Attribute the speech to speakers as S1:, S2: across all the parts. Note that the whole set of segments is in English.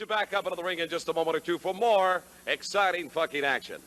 S1: Back up into the ring in just a moment or two for more exciting fucking action.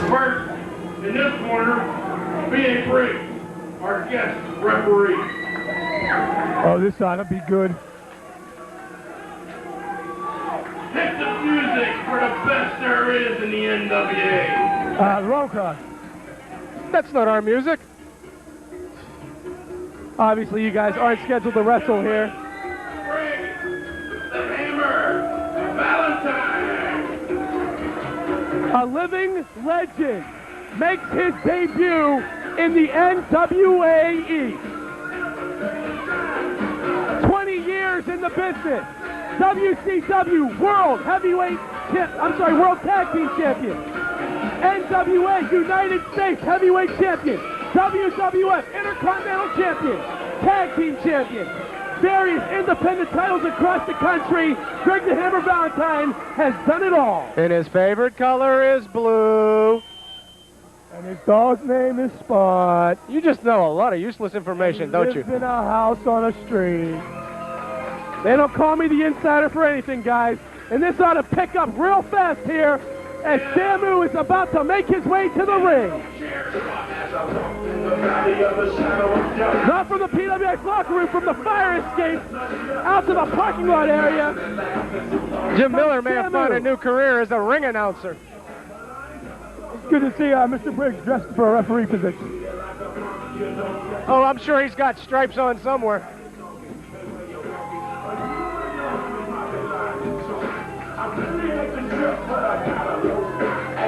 S2: First, in this corner, B.A. Briggs, our guest referee.
S3: Oh, this ought to be good.
S2: Hit the music for the best there is in the NWA.
S3: Roll call. That's not our music. Obviously, you guys aren't scheduled to wrestle here.
S2: Briggs, the Hammer, Valentine.
S3: A living legend makes his debut in the NWA. 20 years in the business. WCW World World Tag Team Champion. NWA United States Heavyweight Champion. WWF Intercontinental Champion. Tag Team Champion. Various independent titles across the country. Greg the Hammer Valentine has done it all.
S4: And his favorite color is blue.
S3: And his dog's name is Spot.
S4: You just know a lot of useless information, don't you?
S3: He lives in a house on a street. They don't call me the insider for anything, guys. And this ought to pick up real fast here as Samu is about to make his way to the ring. Not from the PWX locker room, from the fire escape, out to the parking lot area.
S4: Jim Miller may have found a new career as a ring announcer.
S3: It's good to see Mr. Briggs dressed for a referee position.
S4: Oh, I'm sure he's got stripes on somewhere.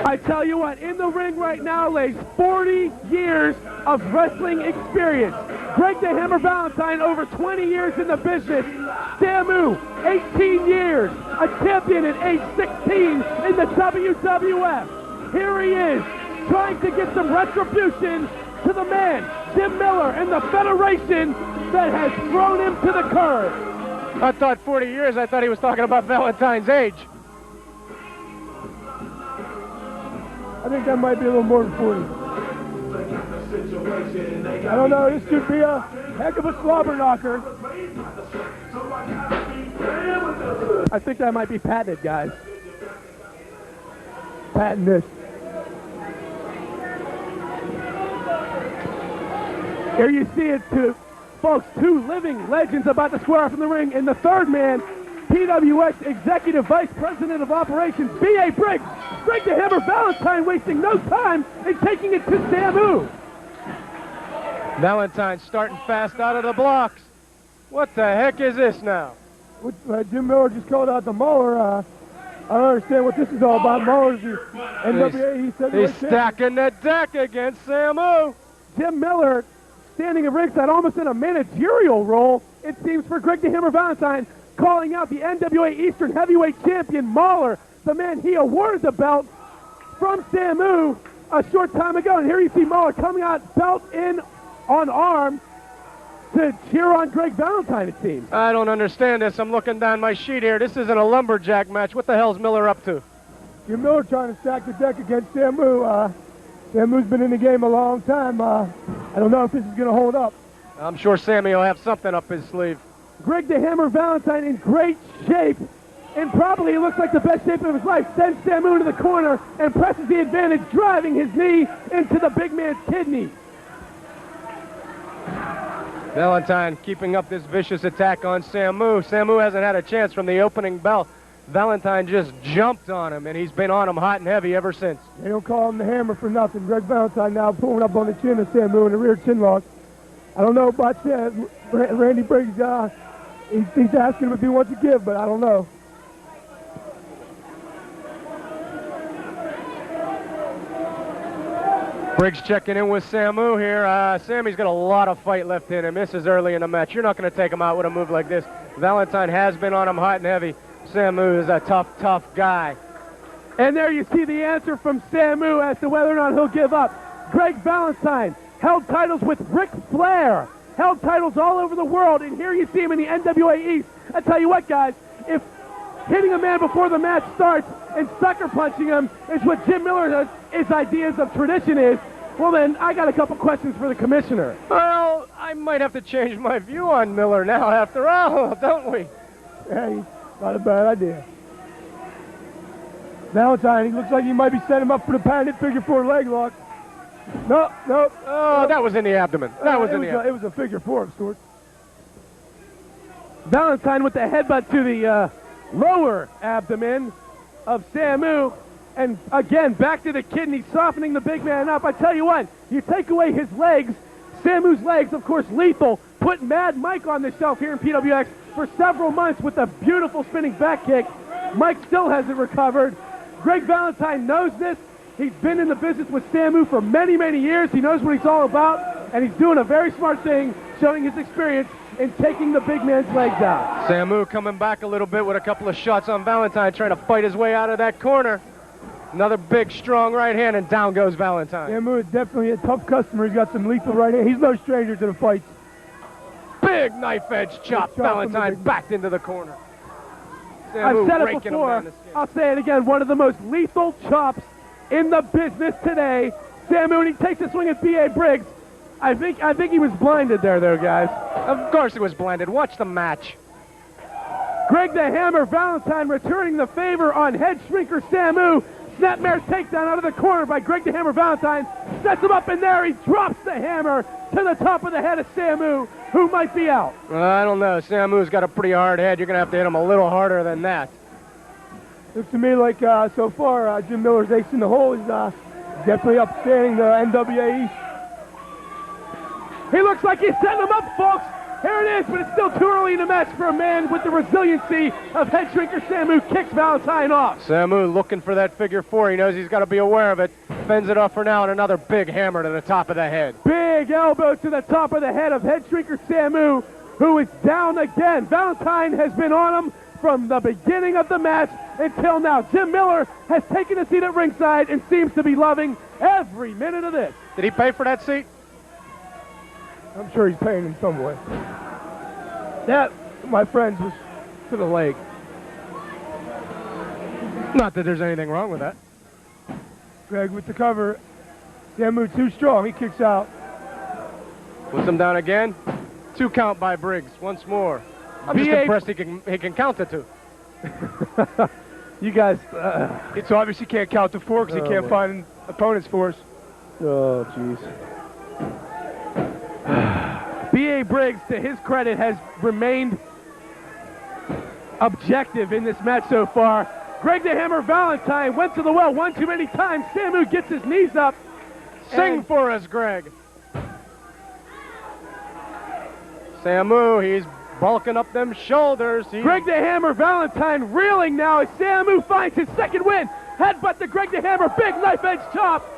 S3: I tell you what, in the ring right now lays 40 years of wrestling experience. Greg the Hammer Valentine, over 20 years in the business. Samu, 18 years, a champion at age 16 in the WWF. Here he is, trying to get some retribution to the man, Jim Miller, and the federation that has thrown him to the curb.
S4: I thought 40 years, I thought he was talking about Valentine's age.
S3: I think that might be a little more than 40. I don't know, this could be a heck of a slobber knocker. I think that might be patented, guys. Patent this. Here you see it, folks, two living legends about to square off in the ring, and the third man, PWX Executive Vice President of Operations, B.A. Briggs. Greg the Hammer Valentine wasting no time in taking it to Samu.
S4: Valentine starting fast out of the blocks. What the heck is this now?
S3: Jim Miller just called out the Mauler. I don't understand what this is all about. Mauler's the NWA.
S4: He's stacking the deck against Samu.
S3: Jim Miller standing at ringside almost in a managerial role, it seems, for Greg the Hammer Valentine, calling out the NWA Eastern Heavyweight Champion Mauler, the man he awarded the belt from Samu a short time ago. And here you see Mauler coming out belt in on arm to cheer on Greg Valentine, it seems.
S4: I don't understand this. I'm looking down my sheet here. This isn't a lumberjack match. What the hell's Miller up to?
S3: Jim Miller trying to stack the deck against Samu. Samu's been in the game a long time. I don't know if this is going to hold up.
S4: I'm sure Sammy will have something up his sleeve.
S3: Greg the Hammer Valentine in great shape, and probably he looks like the best shape of his life. Sends Samu into the corner and presses the advantage, driving his knee into the big man's kidney.
S4: Valentine keeping up this vicious attack on Samu. Samu hasn't had a chance from the opening bell. Valentine just jumped on him, and he's been on him hot and heavy ever since.
S3: They don't call him the Hammer for nothing. Greg Valentine now pulling up on the chin of Samu in the rear chin lock. I don't know about Randy Briggs. He's asking him if he wants to give, but I don't know.
S4: Briggs checking in with Samu here. Sammy's got a lot of fight left in him. This is early in the match. You're not going to take him out with a move like this. Valentine has been on him hot and heavy. Samu is a tough guy.
S3: And there you see the answer from Samu as to whether or not he'll give up. Greg Valentine held titles with Ric Flair. Held titles all over the world, and here you see him in the NWA East. I tell you what, guys, if hitting a man before the match starts and sucker punching him is what Jim Miller's ideas of tradition is, well then, I got a couple questions for the commissioner.
S4: Well, I might have to change my view on Miller now after all, don't we?
S3: Hey, not a bad idea. Valentine, he looks like he might be setting him up for the patented figure four leg lock. No.
S4: Oh, that was in the abdomen.
S3: It was a figure four of sorts. Valentine with the headbutt to the lower abdomen of Samu. And again, back to the kidney, softening the big man up. I tell you what, you take away his legs, Samu's legs, of course, lethal. Put Mad Mike on the shelf here in PWX for several months with a beautiful spinning back kick. Mike still hasn't recovered. Greg Valentine knows this. He's been in the business with Samu for many, many years. He knows what he's all about, and he's doing a very smart thing, showing his experience in taking the big man's legs out.
S4: Samu coming back a little bit with a couple of shots on Valentine, trying to fight his way out of that corner. Another big, strong right hand, and down goes Valentine.
S3: Samu is definitely a tough customer. He's got some lethal right hand. He's no stranger to the fights.
S4: Big knife edge chop. Valentine backed into the corner. Samu
S3: I've said it before. I'll say it again. One of the most lethal chops in the business today. Samu, and he takes a swing at B.A. Briggs. I think he was blinded there, though, guys.
S4: Of course he was blinded. Watch the match.
S3: Greg the Hammer Valentine returning the favor on Headshrinker Samu. Snapmare's takedown out of the corner by Greg the Hammer Valentine. Sets him up in there. He drops the hammer to the top of the head of Samu, who might be out.
S4: I don't know. Samu's got a pretty hard head. You're going to have to hit him a little harder than that.
S3: Looks to me like so far Jim Miller's ace in the hole is definitely upstanding the NWA East. He looks like he's setting him up, folks. Here it is, but it's still too early in the match for a man with the resiliency of Headshrinker Samu. Kicks Valentine off.
S4: Samu looking for that figure four. He knows he's got to be aware of it. Fends it off for now, and another big hammer to the top of the head.
S3: Big elbow to the top of the head of Headshrinker Samu, who is down again. Valentine has been on him from the beginning of the match until now. Jim Miller has taken a seat at ringside and seems to be loving every minute of this.
S4: Did he pay for that seat?
S3: I'm sure he's paying in some way. That, my friends, was to the leg.
S4: Not that there's anything wrong with that.
S3: Greg with the cover. Samu too strong. He kicks out.
S4: Puts him down again. 2 count by Briggs. Once more. I'm just impressed he can count it 2.
S3: You guys...
S5: It's obvious he can't count to 4 because he can't find opponents for us.
S3: Oh, jeez. B.A. Briggs, to his credit, has remained objective in this match so far. Greg the Hammer Valentine went to the well one too many times. Samu gets his knees up.
S4: Sing for us, Greg. Samu, he's bulking up them shoulders.
S3: Greg the Hammer Valentine reeling now as Samu finds his second win. Headbutt to Greg the Hammer, big knife edge chop.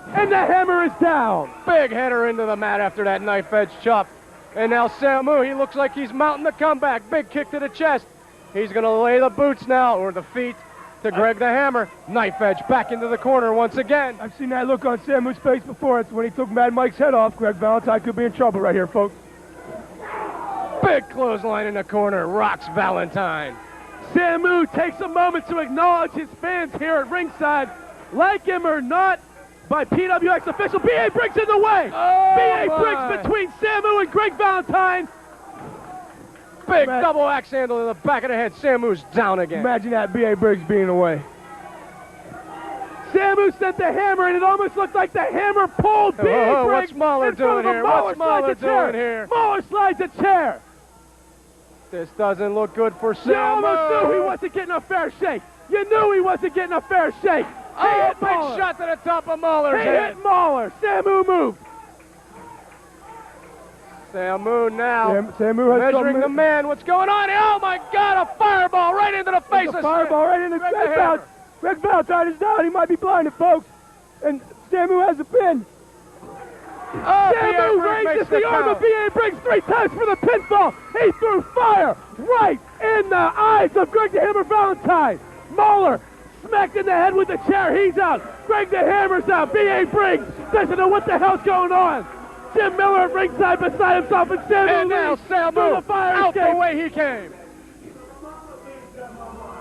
S3: And the hammer is down.
S4: Big header into the mat after that knife edge chop. And now Samu, he looks like he's mounting the comeback. Big kick to the chest. He's going to lay the boots now, or the feet, to Greg the Hammer. Knife edge back into the corner once again.
S3: I've seen that look on Samu's face before. It's when he took Mad Mike's head off. Greg Valentine could be in trouble right here, folks.
S4: Big clothesline in the corner. Rocks Valentine.
S3: Samu takes a moment to acknowledge his fans here at ringside. Like him or not, by PWX official, B.A. Briggs in the way. B.A. Briggs between Samu and Greg Valentine.
S4: Big double axe handle to the back of the head. Samu's down again.
S3: Imagine that, B.A. Briggs being away. Samu sent the hammer, and it almost looked like the hammer pulled B.A. Briggs.
S4: What's Mahler doing here? What's Mahler doing here?
S3: Mahler slides a chair.
S4: This doesn't look good for Samu.
S3: You almost knew he wasn't getting a fair shake. You knew he wasn't getting a fair shake.
S4: Oh, big shot to the top of Mahler's head.
S3: He hit Mahler. Samu moved.
S4: Samu now.
S3: Samu has
S4: measuring the man. What's going on here? Oh, my God, a fireball right into the face of
S3: fireball right into Greg Valentine is down. He might be blinded, folks. And Samu has a pin.
S4: Oh,
S3: Samu raises the arm of B.A. Briggs 3 times for the pinfall. He threw fire right in the eyes of Greg the Hammer Valentine. Mahler smacked in the head with the chair. He's out. Greg the Hammer's out. B.A. Briggs doesn't know what the hell's going on. Jim Miller at ringside beside himself, and Samu
S4: and now Samu out the way he came.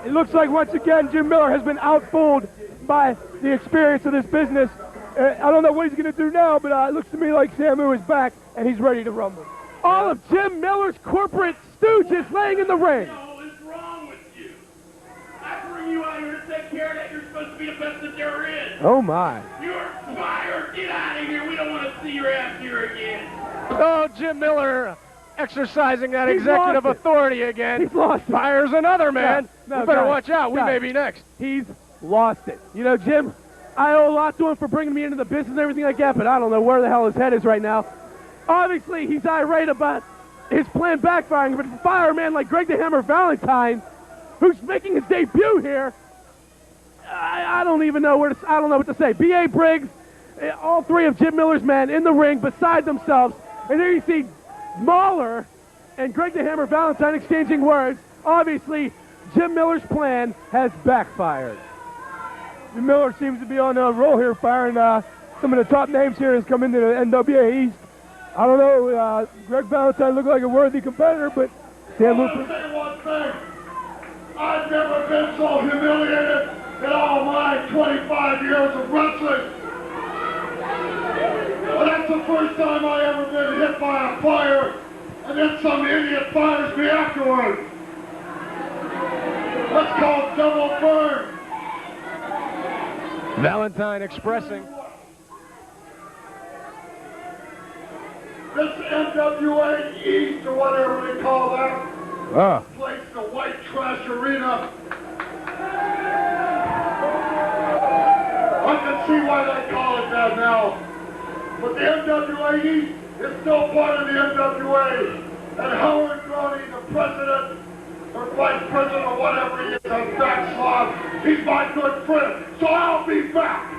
S3: It looks like once again Jim Miller has been outfooled by the experience of this business. I don't know what he's going to do now, but it looks to me like Samu is back and he's ready to rumble. All of Jim Miller's corporate stooges laying in the ring.
S2: What is wrong with you? I bring you out here to take care of that. You're supposed to be the best that there is.
S3: Oh my.
S2: You're fired. Get out of here. We don't want to see your ass here again.
S4: Oh, Jim Miller exercising that executive authority again.
S3: He's lost it.
S4: Fires another man.
S3: No,
S4: we better
S3: guys,
S4: watch out. We may be next.
S3: He's lost it. You know, Jim, I owe a lot to him for bringing me into the business and everything like that, but I don't know where the hell his head is right now. Obviously, he's irate about his plan backfiring, but to fire a man like Greg the Hammer Valentine, who's making his debut here, I don't even know I don't know what to say. B.A. Briggs, all 3 of Jim Miller's men in the ring beside themselves, and there you see Mahler and Greg the Hammer Valentine exchanging words. Obviously, Jim Miller's plan has backfired. Jim Miller seems to be on a roll here, firing some of the top names here has come into the NWA East. I don't know, Greg Valentine looked like a worthy competitor, but Samu...
S2: I want to say one thing. I've never been so humiliated in all my 25 years of wrestling. But that's the first time I ever been hit by a fire, and then some idiot fires me afterwards. Let's call it double burn.
S4: Valentine expressing.
S2: This NWA East or whatever they call that place, the white trash arena. I can see why they call it that now. But the NWA East is still part of the NWA. And Howard Brody, the president, or vice president, or whatever he is, a backslide, he's my good friend. So I'll be back.